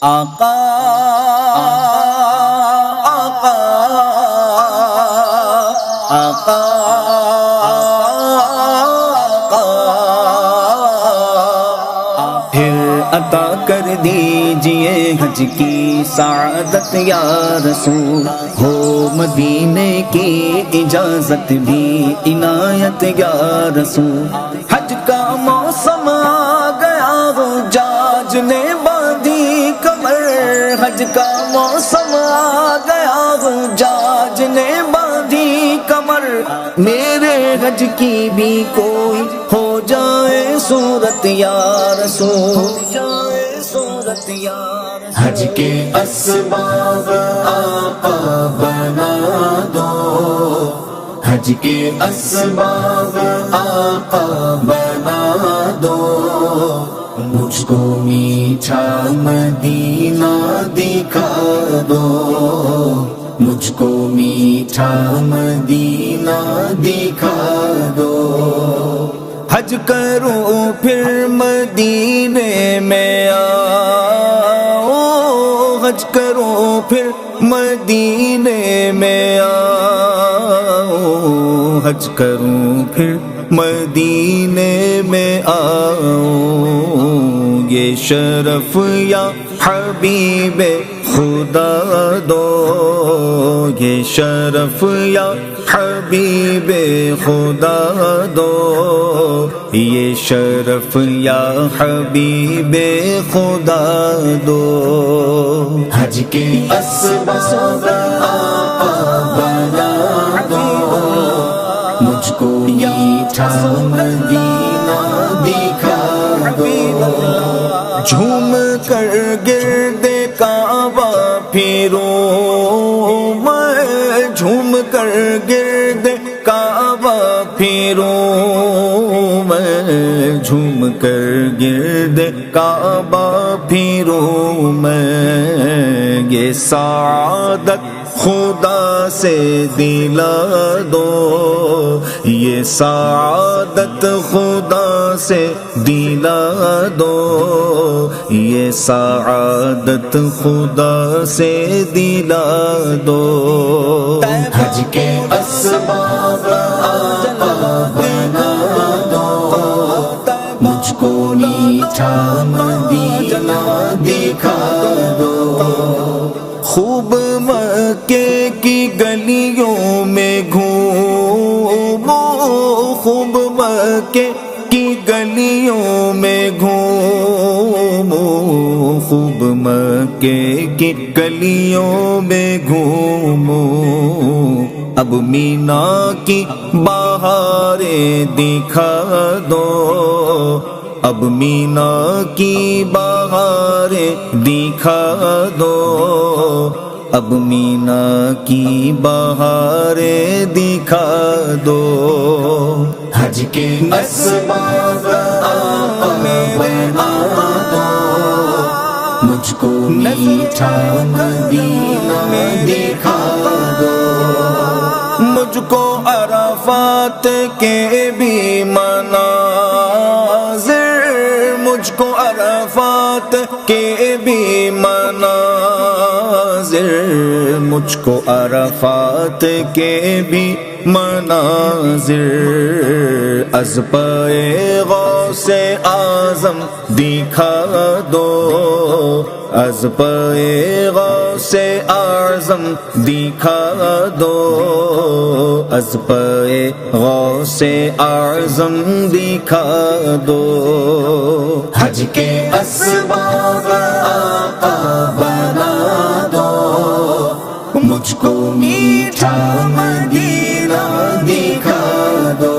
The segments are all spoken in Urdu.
آقا آقا آقا پھر عطا کر دیجئے حج کی سعادت یا رسول، ہو مدینے کی اجازت بھی عنایت یا رسول۔ حج کا موسم آ گیا ہو جاج نے باندھی کمر، حج کا موسم آ گیا ہو جاج نے باندھی کمر، میرے حج کی بھی کوئی ہو جائے صورت یا رسول، حج کے اسباب آقا بنا دو، حج کے اسباب آقا بنا دو، مجھ کو میٹھا مدینہ دکھا دو، مجھ کو میٹھا مدینہ دکھا دو۔ حج کروں پھر مدینے میں آؤں، حج کروں پھر مدینے میں آؤں، حج کروں پھر مدینے میں آؤں، یہ شرف یا حبیب خدا دو، یہ شرف یا حبیب خدا دو، یہ شرف یا حبیب خدا دو۔ حج کے اسباب آقا بنا دو، مجھ کو میٹھا مدینہ دکھا دو، جھوم کر گرد کعبہ پھروں میں، جھوم کر گرد کعبہ پھروں میں، جھوم کر گرد کعبہ پھروں میں، یہ سعادت خدا سے دلا دو، یہ سعادت خدا سے دلا دو، یہ سعادت خدا سے دلا دو۔ حج کے اسباب آقا بنا دو، مجھ کو میٹھا مدینہ دکھا دو، خوب مکے کی گلیوں میں گھومو، خوب مکے کی گلیوں میں گھومو، خوب مکے کی گلیوں میں گھومو، اب مینا کی بہاریں دکھا دو، اب مینا کی بہاریں دکھا دو، اب مینا کی بہاریں دکھا دو۔ حج کے اسباب آقا بنا دو، مجھ کو میٹھا مدینہ دکھا دو، مجھ کو عرفات کے بھی مناظر، مجھ کو عرفات کے بھی مناظر، مجھ کو عرفات کے بھی مناظر، از پائے غوث اعظم دکھا دو، از پائے غوث اعظم دکھا دو، از پائے غوث اعظم دکھا دو۔ حج کے اسباب آقا بنا دو، مجھ کو میٹھا مدینہ دکھا دو،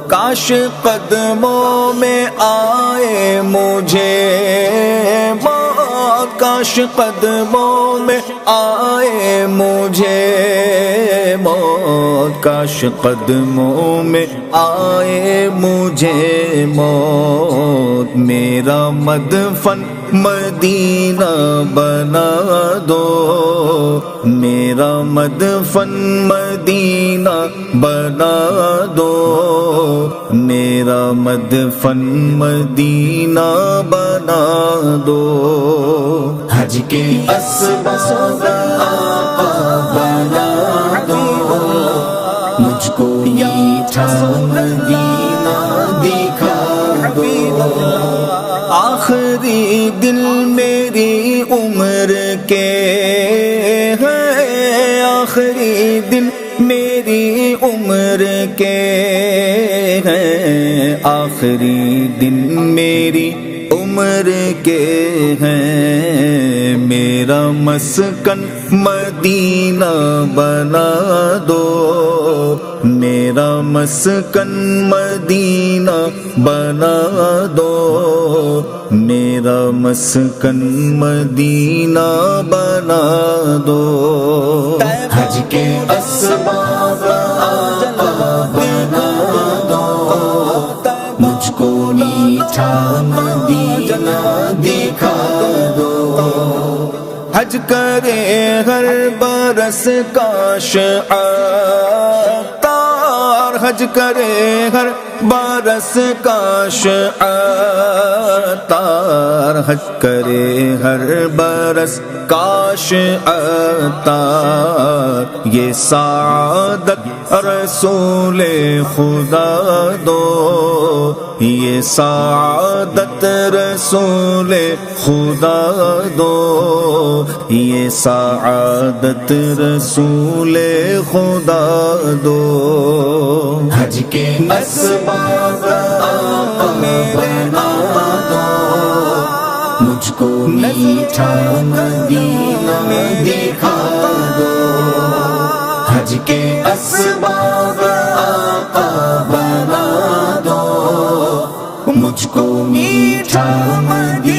کاش قدموں میں آئے مجھے موت، کاش قدموں میں آئے مجھے موت، کاش قدموں میں آئے مجھے موت، میرا مدفن مدینہ بنا دو، میرا مدفن مدینہ بنا دو، میرا مدفن مدینہ بنا دو، حج کے اسباب آقا بنا دو، مجھ کو میٹھا مدینہ دکھا دو، آخری دن میری عمر کے ہیں، آخری دن میری عمر کے ہیں، آخری دن میری عمر کے ہیں، میرا مسکن مدینہ بنا دو، میرا مسکن مدینہ بنا دو، میرا مسکن مدینہ بنا دو، حج کے اسباب آقا بنا دو، مجھ کو میٹھا مدینہ دکھا دو، حج کرے ہر برس کاش عطار، حج کرے ہر برس کاش عطار، حج کرے ہر برس کاش عطار، یہ سعادت رسول خدا دو، یہ سعادت رسول خدا دو، یہ سعادت رسول خدا دو، حج کے اسباب آقا بنا دو، مجھ کو میٹھا مدینہ دکھا دو، حج کے اسباب آقا بنا دو، مجھ کو میٹھا مدینہ